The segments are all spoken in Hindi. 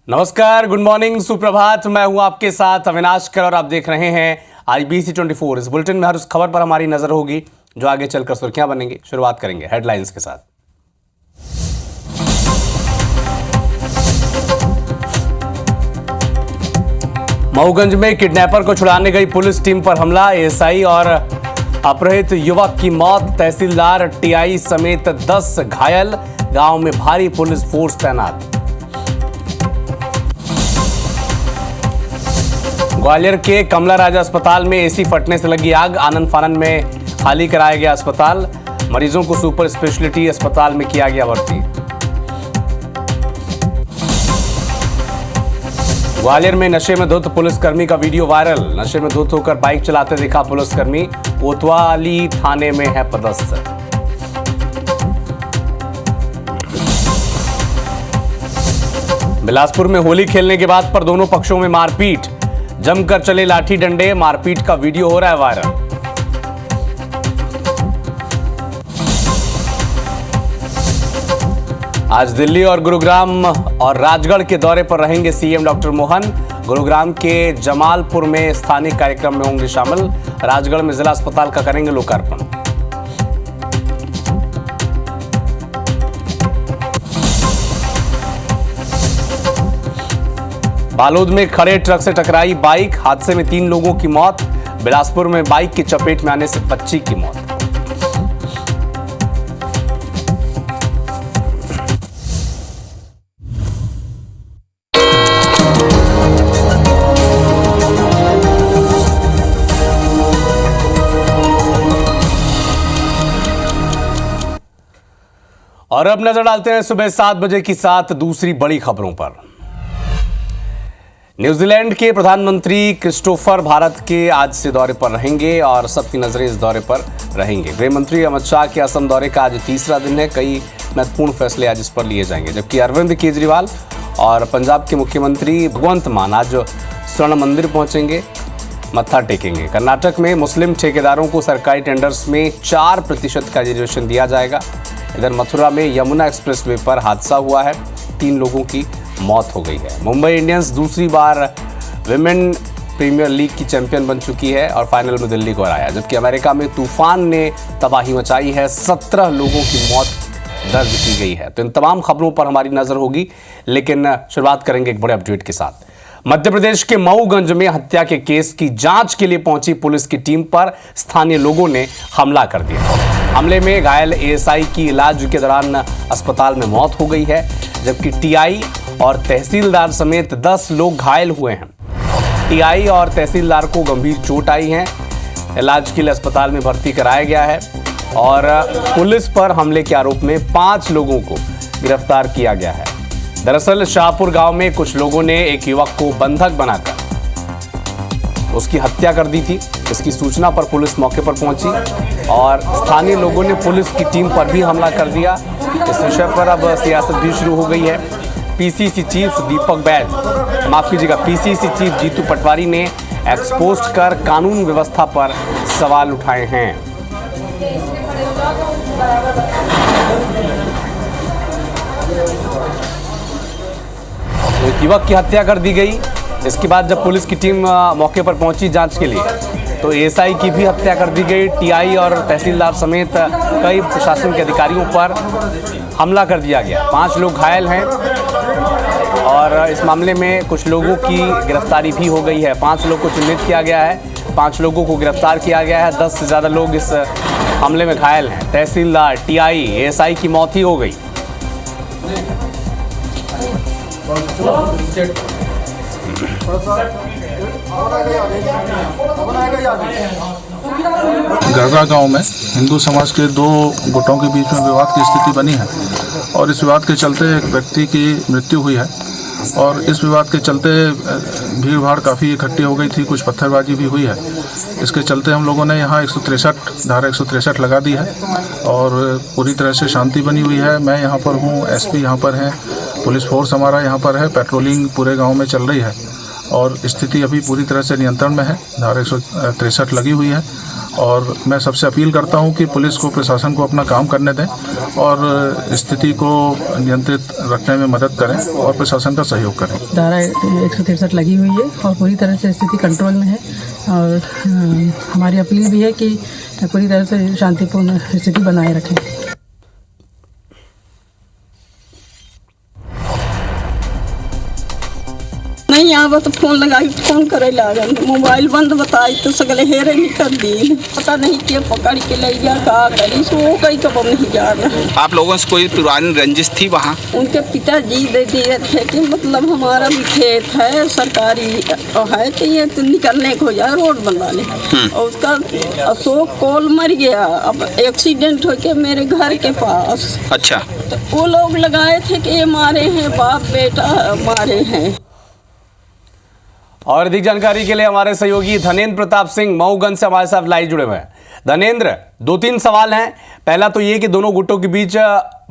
नमस्कार, गुड मॉर्निंग, सुप्रभात। मैं हूं आपके साथ अविनाश कर और आप देख रहे हैं IBC24। इस बुलेटिन में हर उस खबर पर हमारी नजर होगी जो आगे चलकर सुर्खियां बनेंगी। शुरुआत करेंगे हेडलाइंस के साथ। मऊगंज में किडनैपर को छुड़ाने गई पुलिस टीम पर हमला, एएसआई और अपहृत युवक की मौत, तहसीलदार टीआई समेत 10 घायल, गांव में भारी पुलिस फोर्स तैनात। ग्वालियर के कमला राजा अस्पताल में एसी फटने से लगी आग, आनन फानन में खाली कराया गया अस्पताल, मरीजों को सुपर स्पेशलिटी अस्पताल में किया गया भर्ती। ग्वालियर में नशे में धुत पुलिसकर्मी का वीडियो वायरल, नशे में धुत होकर बाइक चलाते दिखा पुलिसकर्मी, कोतवाली थाने में है पदस्थ। बिलासपुर में होली खेलने के बाद पर दोनों पक्षों में मारपीट, जमकर चले लाठी डंडे, मारपीट का वीडियो हो रहा है वायरल। आज दिल्ली और गुरुग्राम और राजगढ़ के दौरे पर रहेंगे सीएम डॉक्टर मोहन। गुरुग्राम के जमालपुर में स्थानीय कार्यक्रम में होंगे शामिल, राजगढ़ में जिला अस्पताल का करेंगे लोकार्पण। बालोद में खड़े ट्रक से टकराई बाइक, हादसे में 3 लोगों की मौत। बिलासपुर में बाइक की चपेट में आने से बच्ची की मौत। और अब नजर डालते हैं सुबह 7 बजे की 7 दूसरी बड़ी खबरों पर। न्यूजीलैंड के प्रधानमंत्री क्रिस्टोफर भारत के आज से दौरे पर रहेंगे और सबकी नजरें इस दौरे पर रहेंगे। गृह मंत्री अमित शाह के असम दौरे का आज तीसरा दिन है, कई महत्वपूर्ण फैसले आज इस पर लिए जाएंगे। जबकि अरविंद केजरीवाल और पंजाब के मुख्यमंत्री भगवंत मान आज स्वर्ण मंदिर पहुंचेंगे, मत्था टेकेंगे। कर्नाटक में मुस्लिम ठेकेदारों को सरकारी टेंडर्स में 4% का रिजर्वेशन दिया जाएगा। इधर मथुरा में यमुना एक्सप्रेसवे पर हादसा हुआ है, 3 लोगों की मौत हो गई है। मुंबई इंडियंस दूसरी बार विमेन प्रीमियर लीग की चैंपियन बन चुकी है और फाइनल में दिल्ली को हराया। जबकि अमेरिका में तूफान ने तबाही मचाई है, 17 लोगों की मौत दर्ज की गई है। तो इन तमाम खबरों पर हमारी नजर होगी, लेकिन शुरुआत करेंगे एक बड़े अपडेट के साथ। मध्य प्रदेश के मऊगंज में हत्या के केस की जांच के लिए पहुंची पुलिस की टीम पर स्थानीय लोगों ने हमला कर दिया। हमले में घायल एएसआई की इलाज के दौरान अस्पताल में मौत हो गई है, जबकि टीआई और तहसीलदार समेत 10 लोग घायल हुए हैं। टीआई और तहसीलदार को गंभीर चोट आई है, इलाज के लिए अस्पताल में भर्ती कराया गया है और पुलिस पर हमले के आरोप में 5 लोगों को गिरफ्तार किया गया है। दरअसल शाहपुर गांव में कुछ लोगों ने एक युवक को बंधक बनाकर उसकी हत्या कर दी थी। इसकी सूचना पर पुलिस मौके पर पहुंची और स्थानीय लोगों ने पुलिस की टीम पर भी हमला कर दिया। इस विषय पर अब सियासत भी शुरू हो गई है। PCC chief PCC chief Jitu Patwari ने एक्सपोस्ट कर कानून व्यवस्था पर सवाल उठाए हैं। एक युवक की हत्या कर दी गई। इसके बाद जब पुलिस की टीम मौके पर पहुंची जांच के लिए, तो एएसआई की भी हत्या कर दी गई। टीआई और तहसीलदार समेत कई प्रशासन के अधिकारियों पर हमला कर दिया गया। 5 लोग घायल हैं और इस मामले में कुछ लोगों की गिरफ्तारी भी हो गई है। 5 लोग को चिन्हित किया गया है, 5 लोगों को गिरफ्तार किया गया है। 10 से ज़्यादा लोग इस हमले में घायल हैं। तहसीलदार, टीआई, एएसआई की मौत ही हो गई। गरगा गांव में हिंदू समाज के 2 गुटों के बीच में विवाद की स्थिति बनी है और इस विवाद के चलते एक व्यक्ति की मृत्यु हुई है और इस विवाद के चलते भीड़ भाड़ काफ़ी इकट्ठी हो गई थी, कुछ पत्थरबाजी भी हुई है। इसके चलते हम लोगों ने यहाँ धारा 163 लगा दी है और पूरी तरह से शांति बनी हुई है। मैं यहाँ पर हूँ, एसपी यहाँ पर हैं, पुलिस फोर्स हमारा यहाँ पर है, पेट्रोलिंग पूरे गांव में चल रही है और स्थिति अभी पूरी तरह से नियंत्रण में है। धारा 163 लगी हुई है और मैं सबसे अपील करता हूं कि पुलिस को, प्रशासन को अपना काम करने दें और स्थिति को नियंत्रित रखने में मदद करें और प्रशासन का सहयोग करें। धारा 163 लगी हुई है और पूरी तरह से स्थिति कंट्रोल में है और हमारी अपील भी है कि पूरी तरह से शांतिपूर्ण स्थिति बनाए रखें। नहीं आवा तो फोन लगाई, फोन करे लागल, मोबाइल बंद बताई तो सगले हेरे निकल दी, पता नहीं क्या पकड़ के ले गया, का करी सो कहीं कब नहीं जा रहा। आप लोगों से कोई पुरानी रंजिश थी वहाँ? उनके पिताजी दे दिए थे कि मतलब हमारा भी खेत है सरकारी है तो ये तो निकलने को जाए रोड बनवा ले, और उसका अशोक कोल मर गया, अब एक्सीडेंट हो के मेरे घर के पास। अच्छा, तो वो लोग लगाए थे कि ये मारे हैं, बाप बेटा मारे हैं। और अधिक जानकारी के लिए हमारे सहयोगी धनेंद्र प्रताप सिंह मऊगंज से हमारे साथ लाइव जुड़े हुए हैं। धनेंद्र, 2-3 सवाल हैं। पहला तो ये कि दोनों गुटों के बीच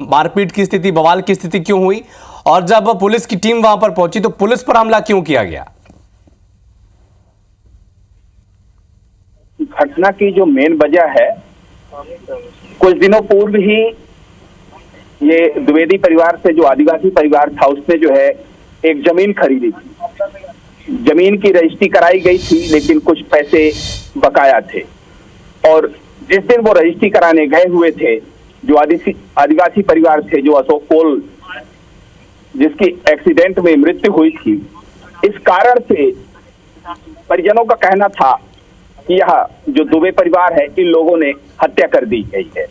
मारपीट की स्थिति, बवाल की स्थिति क्यों हुई, और जब पुलिस की टीम वहां पर पहुंची तो पुलिस पर हमला क्यों किया गया? घटना की जो मेन वजह है, कुछ दिनों पूर्व ही ये द्विवेदी परिवार से, जो आदिवासी परिवार था, उसने जो है एक जमीन खरीदी थी। जमीन की रजिस्ट्री कराई गई थी लेकिन कुछ पैसे बकाया थे, और जिस दिन वो रजिस्ट्री कराने गए हुए थे, जो आदिवासी परिवार थे, जो अशोक कोल जिसकी एक्सीडेंट में मृत्यु हुई थी, इस कारण से परिजनों का कहना था कि यह जो दुबे परिवार है, इन लोगों ने हत्या कर दी गई है।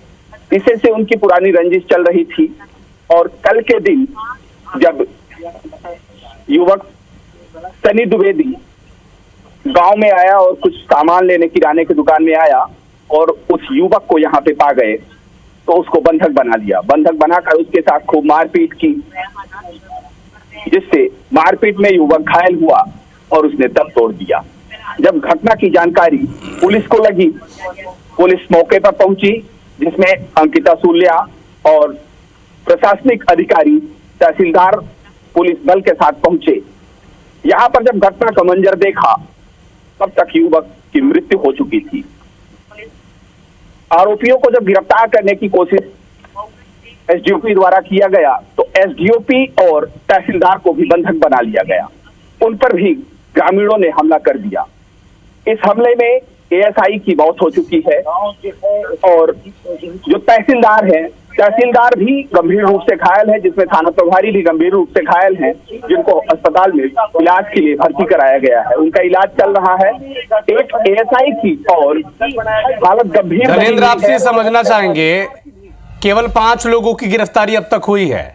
इसी से उनकी पुरानी रंजिश चल रही थी। और कल के दिन जब युवक सनी द्विवेदी गांव में आया और कुछ सामान लेने किराने की दुकान में आया और उस युवक को यहाँ पे पा गए, तो उसको बंधक बना लिया। बंधक बनाकर उसके साथ खूब मारपीट की, जिससे मारपीट में युवक घायल हुआ और उसने दम तोड़ दिया। जब घटना की जानकारी पुलिस को लगी, पुलिस मौके पर पहुंची, जिसमें अंकिता सूल्या और प्रशासनिक अधिकारी, तहसीलदार पुलिस बल के साथ पहुंचे। यहाँ पर जब घटना का मंजर देखा, तब तक युवक की मृत्यु हो चुकी थी। आरोपियों को जब गिरफ्तार करने की कोशिश एसडीओपी द्वारा किया गया, तो एसडीओपी और तहसीलदार को भी बंधक बना लिया गया। उन पर भी ग्रामीणों ने हमला कर दिया। इस हमले में एएसआई की मौत हो चुकी है और जो तहसीलदार है, तहसीलदार भी गंभीर रूप से घायल है, जिसमें थाना प्रभारी भी गंभीर रूप से घायल हैं, जिनको अस्पताल में इलाज के लिए भर्ती कराया गया है। उनका इलाज चल रहा है। एक एएसआई की और हालत गंभीर। धनेंद्र, आपसे समझना चाहेंगे, केवल 5 लोगों की गिरफ्तारी अब तक हुई है।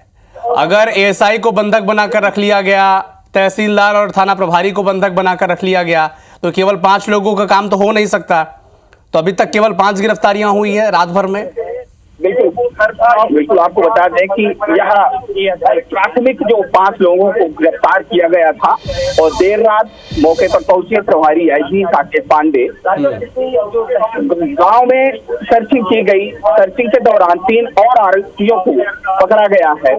अगर एएसआई को बंधक बनाकर रख लिया गया, तहसीलदार और थाना प्रभारी को बंधक बनाकर रख लिया गया, तो केवल 5 लोगों का काम तो हो नहीं सकता। तो अभी तक केवल 5 गिरफ्तारियां हुई है रात भर में। बिल्कुल आपको बता दें कि यह प्राथमिक जो 5 लोगों को गिरफ्तार किया गया था, और देर रात मौके पर पहुंचे प्रभारी आईजी साकेत पांडे। गांव में सर्चिंग की गई। सर्चिंग के दौरान 3 और आरोपियों को पकड़ा गया है।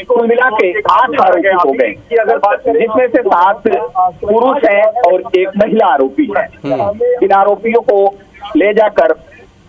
कुल मिला के 8 आरोपी हो गए, जिसमें से 7 पुरुष हैं और 1 महिला आरोपी है। इन आरोपियों को ले जाकर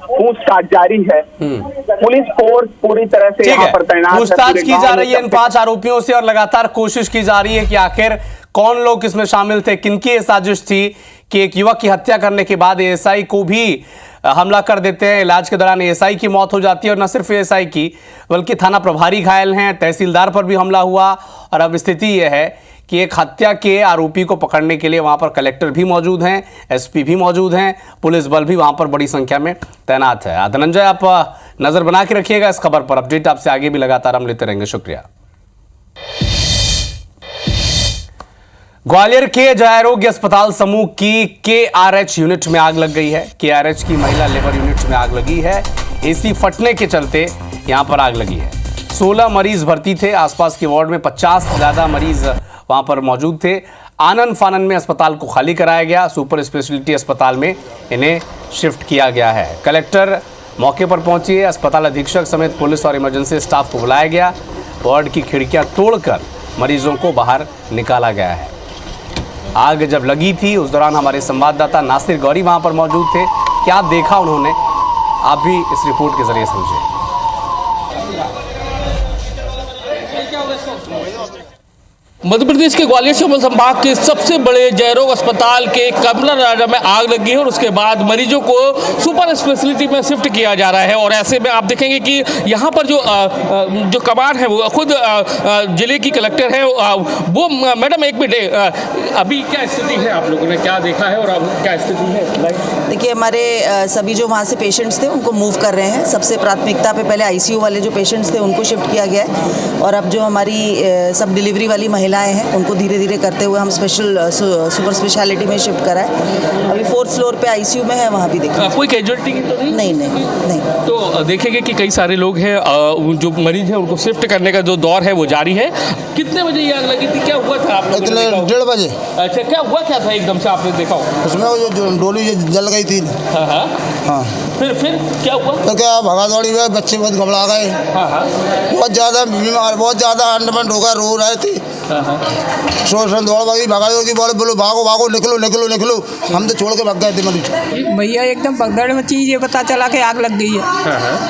पूछताछ जारी है। पुलिस फोर्स पूरी तरह से यहाँ पर तैनात है। पूछताछ की जा रही है इन 5 आरोपियों से और लगातार कोशिश की जा रही है कि आखिर कौन लोग इसमें शामिल थे, किनकी ये साजिश थी कि एक युवक की हत्या करने के बाद एएसआई को भी हमला कर देते हैं। इलाज के दौरान एएसआई की मौत हो जाती है, और न सिर्फ एएसआई की बल्कि थाना प्रभारी घायल हैं, तहसीलदार पर भी हमला हुआ। और अब स्थिति यह है कि एक हत्या के आरोपी को पकड़ने के लिए वहां पर कलेक्टर भी मौजूद हैं, एसपी भी मौजूद हैं, पुलिस बल भी वहां पर बड़ी संख्या में तैनात है। धनंजय, आप नजर बना के रखिएगा इस खबर पर। अपडेट आपसे आगे भी लगातार हम लेते रहेंगे। शुक्रिया। ग्वालियर के जयारोग्य अस्पताल समूह की केआरएच यूनिट में आग लग गई है। केआरएच की महिला लेबर यूनिट में आग लगी है। एसी फटने के चलते यहां पर आग लगी है। 16 मरीज भर्ती थे। आसपास के वार्ड में 50 से ज्यादा मरीज वहां पर मौजूद थे। आनन फानन में अस्पताल को खाली कराया गया। सुपर स्पेशलिटी अस्पताल में इन्हें शिफ्ट किया गया है। कलेक्टर मौके पर पहुंची। अस्पताल अधीक्षक समेत पुलिस और इमरजेंसी स्टाफ को बुलाया गया। वार्ड की खिड़कियां तोड़कर मरीजों को बाहर निकाला गया है। आग जब लगी थी उस दौरान हमारे संवाददाता नासिर गौरी वहां पर मौजूद थे। क्या देखा उन्होंने, आप भी इस रिपोर्ट के जरिए समझें। मध्य प्रदेश के ग्वालियर चंबल संभाग के सबसे बड़े जयरोग अस्पताल के कमला राजा में आग लगी है और उसके बाद मरीजों को सुपर स्पेशलिटी में शिफ्ट किया जा रहा है। और ऐसे में आप देखेंगे कि यहाँ पर जो कमान है वो खुद जिले की कलेक्टर है वो मैडम एक मिनट, अभी क्या स्थिति है, आप लोगों ने क्या देखा है और अब क्या स्थिति है? देखिए, हमारे सभी जो वहाँ से पेशेंट्स थे उनको मूव कर रहे हैं। सबसे प्राथमिकता पे पहले आईसीयू वाले जो पेशेंट्स थे उनको शिफ्ट किया गया है और अब जो हमारी सब डिलीवरी वाली महिलाएं हैं उनको धीरे धीरे करते हुए हम स्पेशल सुपर स्पेशलिटी में शिफ्ट करा है। अभी 4th फ्लोर पे आईसीयू में है, वहाँ भी देखिए। कोई कैजुअलिटी की तो नहीं? तो देखेंगे कि कई सारे लोग हैं, जो मरीज हैं उनको शिफ्ट करने का जो दौर है वो जारी है। कितने बजे ये आग लगी थी, क्या हुआ था आप लोगों ने देखा? 1:30 बजे। अच्छा, क्या हुआ क्या था एकदम से आपने देखा? उसमें वो जो डोली जल गई थी। हाँ। फिर क्या हुआ? तो क्या भगा दौड़ी हुए, बच्चे बहुत घबरा गए। बहुत ज़्यादा बीमार, बहुत ज़्यादा अंडरमेंट होकर रो रहे थे। शोषण दौड़ भागी, भगा दौड़ी, बोलो भागो भागो, निकलो। हम तो छोड़ के भाग गए थे मरीज। भैया एकदम भगदड़ में चीज़ ये पता चला कि आग लग गई है।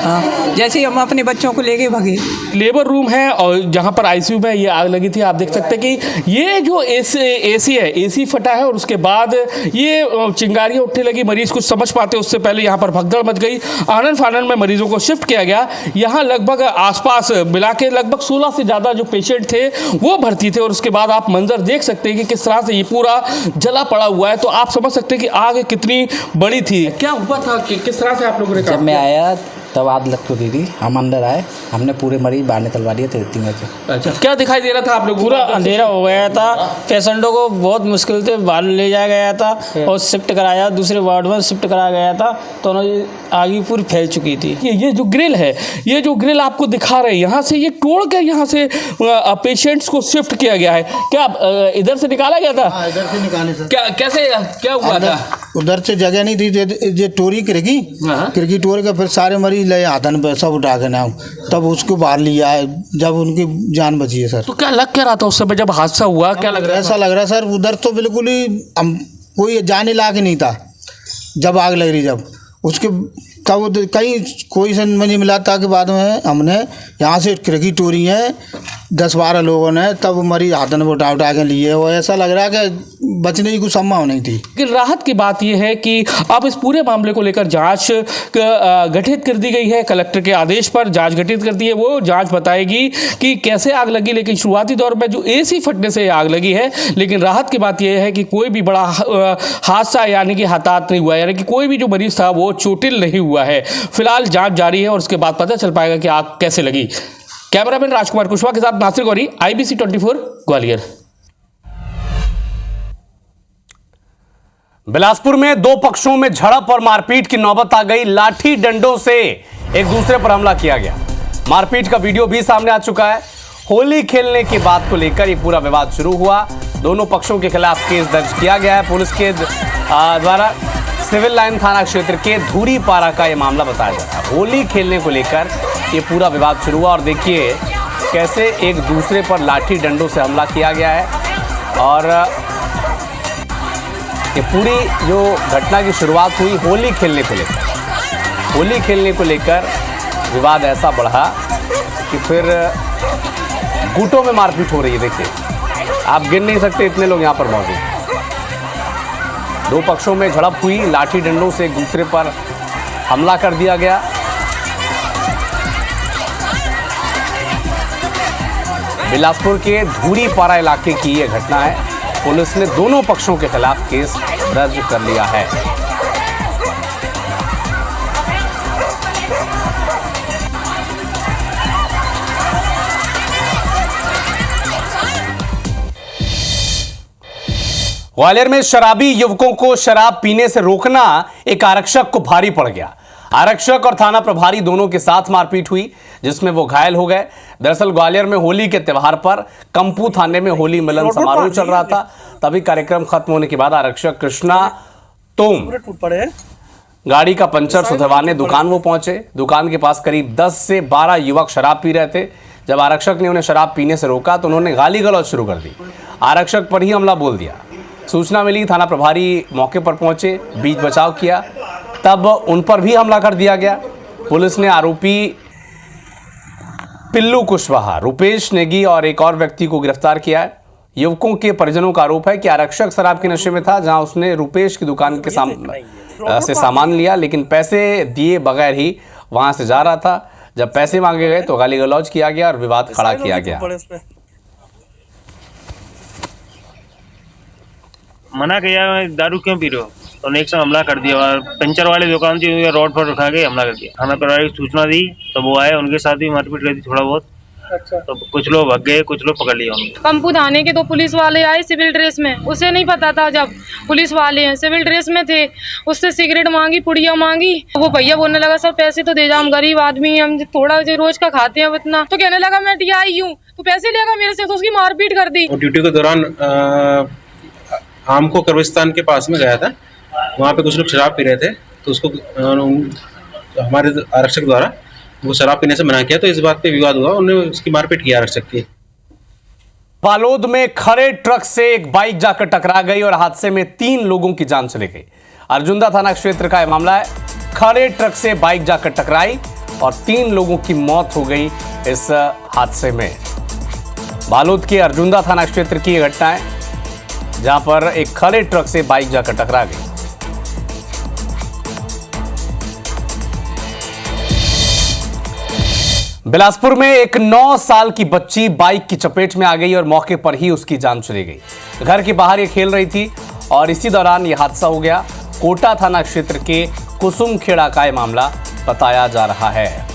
हाँ, जैसे ही हम अपने बच्चों को लेके भागे। लेबर रूम है और जहाँ पर आईसीयू में ये आग लगी थी। आप देख सकते हैं कि ये जो एसी है, एसी फटा है और उसके बाद ये चिंगारियाँ उठने लगी। मरीज कुछ समझ पाते उससे पहले यहाँ पर भगदड़ मच गई। आनन फानन में मरीजों को शिफ्ट किया गया। यहाँ लगभग आसपास मिला के लगभग 16 से ज़्यादा जो पेशेंट थे वो भर्ती थे और उसके बाद आप मंजर देख सकते हैं कि किस तरह से ये पूरा जला पड़ा हुआ है। तो आप समझ सकते हैं कि आग कितनी बड़ी थी। क्या हुआ था कि किस तरह से आप लोगों ने? जब मैं आया तब आग लग चुकी थी, हम अंदर आए, हमने पूरे मरीज बाहर निकलवा दिए थे 3 बजे। अच्छा, क्या दिखाई दे रहा था आप लोग? पूरा अंधेरा हो गया था, पेशेंटों को बहुत मुश्किल से बाहर ले जाया गया था और शिफ्ट कराया, दूसरे वार्ड में शिफ्ट कराया गया था। तो आग पूरी फैल चुकी थी। ये जो ग्रिल है, ये जो ग्रिल आपको दिखा रहे हैं, यहाँ से ये तोड़ कर यहाँ से पेशेंट्स को शिफ्ट किया गया है। क्या इधर से निकाला गया था? इधर से निकाले सर। क्या हुआ था? उधर से जगह नहीं थी, ये टोरी किरकी टोर के फिर सारे मरीज ले आतन पे सब उठा के ना, तब उसको बाहर लिया है, जब उनकी जान बची है सर। तो क्या लग क्या रहा था उस समय जब हादसा हुआ? क्या लग रहा है? ऐसा लग रहा सर, उधर तो बिल्कुल ही कोई जाने लायक नहीं था जब आग लग रही। जब उसके तब कहीं कोई समझ नहीं मिला था कि बाद में हमने यहाँ से खिड़की टोरी है 10-12 लोगों ने, तब मरीज हाथ में उठा के लिए। वो ऐसा लग रहा है कि बचने की कुछ संभावना नहीं थी। कि राहत की बात यह है कि अब इस पूरे मामले को लेकर जांच गठित कर दी गई है। कलेक्टर के आदेश पर जांच गठित कर दी है। वो जांच बताएगी कि कैसे आग लगी, लेकिन शुरुआती दौर में जो एसी फटने से आग लगी है। लेकिन राहत की बात यह है कि कोई भी बड़ा हादसा यानी कि हताहत नहीं हुआ, यानी कि कोई भी जो मरीज था वो चोटिल नहीं हुआ है। फिलहाल जांच जारी है और उसके बाद पता चल पाएगा कि आग कैसे लगी। कैमरामैन राजकुमार कुशवाहा के साथ नासिर गौरी, IBC 24 ग्वालियर। बिलासपुर में 2 पक्षों में झड़प और मारपीट की नौबत आ गई। लाठी डंडों से एक दूसरे पर हमला किया गया। मारपीट का वीडियो भी सामने आ चुका है। होली खेलने की बात को लेकर ये पूरा विवाद शुरू हुआ। दोनों पक्षों के खिलाफ केस दर्ज किया गया है। पुलिस के द्वारा सिविल लाइन थाना क्षेत्र के धूरी पारा का यह मामला बताया जा रहा है। होली खेलने को लेकर ये पूरा विवाद शुरू हुआ और देखिए कैसे एक दूसरे पर लाठी डंडों से हमला किया गया है। और ये पूरी जो घटना की शुरुआत हुई होली खेलने को लेकर। होली खेलने को लेकर विवाद ऐसा बढ़ा कि फिर गुटों में मारपीट हो रही है। देखिए, आप गिन नहीं सकते इतने लोग यहाँ पर मौजूद हैं। 2 पक्षों में झड़प हुई, लाठी डंडों से एक दूसरे पर हमला कर दिया गया। बिलासपुर के धूरी पारा इलाके की यह घटना है। पुलिस ने दोनों पक्षों के खिलाफ केस दर्ज कर लिया है। ग्वालियर में शराबी युवकों को शराब पीने से रोकना एक आरक्षक को भारी पड़ गया। आरक्षक और थाना प्रभारी दोनों के साथ मारपीट हुई, जिसमें वो घायल हो गए। दरअसल ग्वालियर में होली के त्योहार पर कंपू थाने में होली मिलन समारोह चल रहा था। तभी कार्यक्रम खत्म होने के बाद आरक्षक कृष्णा तोम गाड़ी का पंचर सुधरवाने दुकान वो पहुंचे। दुकान के पास करीब 10 से 12 युवक शराब पी रहे थे। जब आरक्षक ने उन्हें शराब पीने से रोका तो उन्होंने गाली गलौज शुरू कर दी। आरक्षक पर ही हमला बोल दिया। सूचना मिली, थाना प्रभारी मौके पर पहुंचे, बीच बचाव किया। तब उन पर भी हमला कर दिया गया। पुलिस ने आरोपी पिल्लू कुशवाहा, रुपेश नेगी और एक और व्यक्ति को गिरफ्तार किया है। युवकों के परिजनों का आरोप है कि आरक्षक शराब के नशे में था, जहां उसने रुपेश की दुकान के से सामान लिया, लेकिन पैसे दिए बगैर ही वहां से जा रहा था। जब पैसे मांगे गए तो गाली गलौज किया गया और विवाद खड़ा किया गया। मना किया, दारू क्यों पी रहे हो, तो ने एक से हमला कर दिया और पंचर वाले दुकान थी रोड पर उठा के हमला कर दिया। थाना प्रभारी की सूचना दी तो वो आए, उनके साथ भी मारपीट कर दी थोड़ा बहुत। अच्छा। तो कुछ लोग भाग गए, कुछ लोग पकड़ लिया उनको। पंपू थाने के 2 पुलिस वाले आए सिविल ड्रेस में, उसे नहीं पता था जब पुलिस वाले हैं सिविल ड्रेस में थे। उससे सिगरेट मांगी, पुड़िया मांगी। वो भैया बोलने लगा सर पैसे तो दे जा, हम गरीब आदमी हैं, हम थोड़ा रोज का खाते हैं इतना। तो कहने लगा मैं टीआई हूँ, तो पैसे लेगा मेरे से, तो उसकी मारपीट कर दी। ड्यूटी के दौरान आमको कब्रिस्तान के पास में गया था, वहाँ पे कुछ लोग शराब पी रहे थे, तो उसको हमारे आरक्षक द्वारा वो शराब पीने से मना किया, तो इस बात पे विवाद हुआ, उन्होंने उसकी मारपीट की आरक्षक की। बालोद में खड़े ट्रक से एक बाइक जाकर टकरा गई और हादसे में 3 लोगों की जान चली गई। अर्जुंदा थाना क्षेत्र का यह मामला है। खड़े ट्रक से बाइक जाकर टकराई और 3 लोगों की मौत हो गई इस हादसे में। बालोद के अर्जुंदा थाना क्षेत्र की यह घटना है, जहां पर एक खड़े ट्रक से बाइक जाकर टकरा गई। बिलासपुर में एक 9 साल की बच्ची बाइक की चपेट में आ गई और मौके पर ही उसकी जान चली गई। घर के बाहर ये खेल रही थी और इसी दौरान यह हादसा हो गया। कोटा थाना क्षेत्र के कुसुमखेड़ा का यह मामला बताया जा रहा है।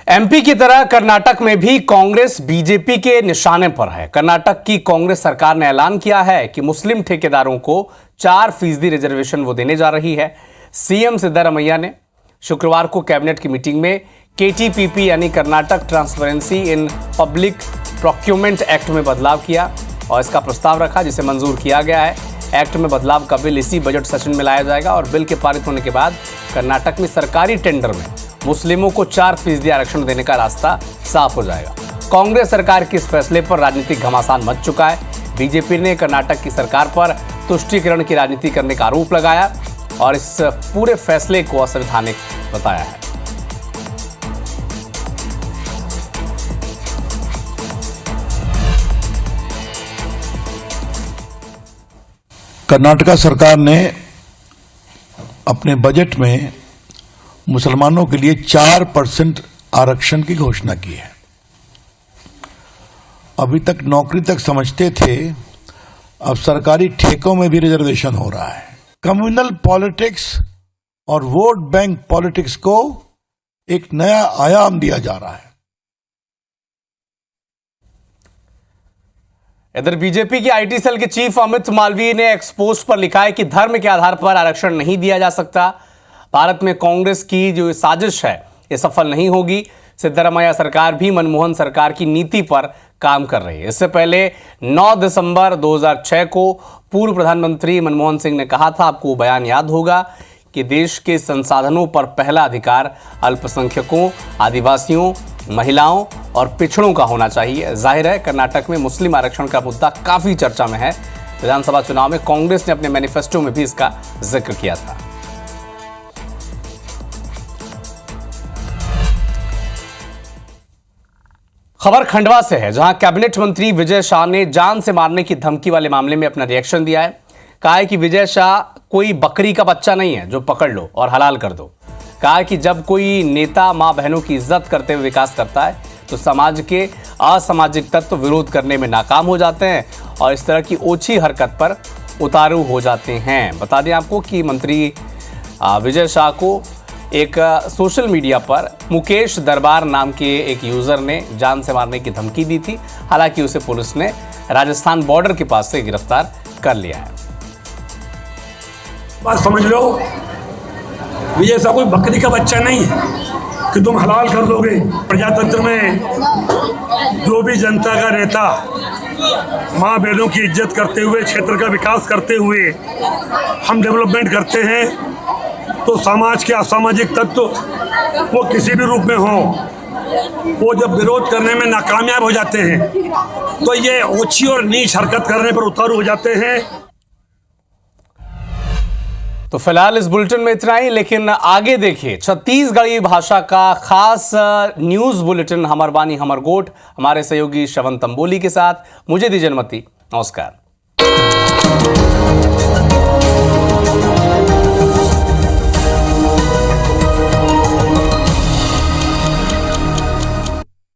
एमपी की तरह कर्नाटक में भी कांग्रेस बीजेपी के निशाने पर है। कर्नाटक की कांग्रेस सरकार ने ऐलान किया है कि मुस्लिम ठेकेदारों को 4% रिजर्वेशन वो देने जा रही है। सीएम सिद्धरामैया ने शुक्रवार को कैबिनेट की मीटिंग में केटीपीपी यानी Karnataka transparency in public procurement act में बदलाव किया और इसका प्रस्ताव रखा, जिसे मंजूर किया गया है। एक्ट में बदलाव का बिल इसी बजट सेशन में लाया जाएगा और बिल के पारित होने के बाद कर्नाटक में सरकारी टेंडर में मुस्लिमों को 4% आरक्षण देने का रास्ता साफ हो जाएगा। कांग्रेस सरकार के इस फैसले पर राजनीतिक घमासान मच चुका है। बीजेपी ने कर्नाटक की सरकार पर तुष्टीकरण की राजनीति करने का आरोप लगाया और इस पूरे फैसले को असंवैधानिक बताया है। कर्नाटका सरकार ने अपने बजट में मुसलमानों के लिए 4% आरक्षण की घोषणा की है। अभी तक नौकरी तक समझते थे, अब सरकारी ठेकों में भी रिजर्वेशन हो रहा है। कम्युनल पॉलिटिक्स और वोट बैंक पॉलिटिक्स को एक नया आयाम दिया जा रहा है। इधर बीजेपी की आईटी सेल के चीफ अमित मालवीय ने एक्सपोस्ट पर लिखा है कि धर्म के आधार पर आरक्षण नहीं दिया जा सकता। भारत में कांग्रेस की जो साजिश है ये सफल नहीं होगी। सिद्धरामैया सरकार भी मनमोहन सरकार की नीति पर काम कर रही है। इससे पहले 9 दिसंबर 2006 को पूर्व प्रधानमंत्री मनमोहन सिंह ने कहा था, आपको बयान याद होगा, कि देश के संसाधनों पर पहला अधिकार अल्पसंख्यकों, आदिवासियों, महिलाओं और पिछड़ों का होना चाहिए। जाहिर है कर्नाटक में मुस्लिम आरक्षण का मुद्दा काफी चर्चा में है। विधानसभा चुनाव में कांग्रेस ने अपने मैनिफेस्टो में भी इसका जिक्र किया था। खबर खंडवा से है, जहां कैबिनेट मंत्री विजय शाह ने जान से मारने की धमकी वाले मामले में अपना रिएक्शन दिया है। कहा है कि विजय शाह कोई बकरी का बच्चा नहीं है जो पकड़ लो और हलाल कर दो। कहा कि जब कोई नेता मां बहनों की इज्जत करते हुए विकास करता है तो समाज के असामाजिक तत्व विरोध करने में नाकाम हो जाते हैं और इस तरह की ओछी हरकत पर उतारू हो जाते हैं। बता दें आपको कि मंत्री विजय शाह को एक सोशल मीडिया पर मुकेश दरबार नाम के एक यूजर ने जान से मारने की धमकी दी थी। हालांकि उसे पुलिस ने राजस्थान बॉर्डर के पास से गिरफ्तार कर लिया है। बात समझ लो, विजय शाह कोई बकरी का बच्चा नहीं कि तुम हलाल कर दोगे। प्रजातंत्र में जो भी जनता का नेता माँ बहनों की इज्जत करते हुए, क्षेत्र का विकास करते हुए हम डेवलपमेंट करते हैं, तो समाज के असामाजिक तत्व वो किसी भी रूप में हो, वो जब विरोध करने में नाकामयाब हो जाते हैं तो ये ओछी और नीच हरकत करने पर उतारू हो जाते हैं। तो फिलहाल इस बुलेटिन में इतना ही, लेकिन आगे देखिए छत्तीसगढ़ी भाषा का खास न्यूज बुलेटिन हमर बानी हमर गोठ हमारे सहयोगी श्रवण तंबोली के साथ। मुझे दीजिए अनुमति, नमस्कार।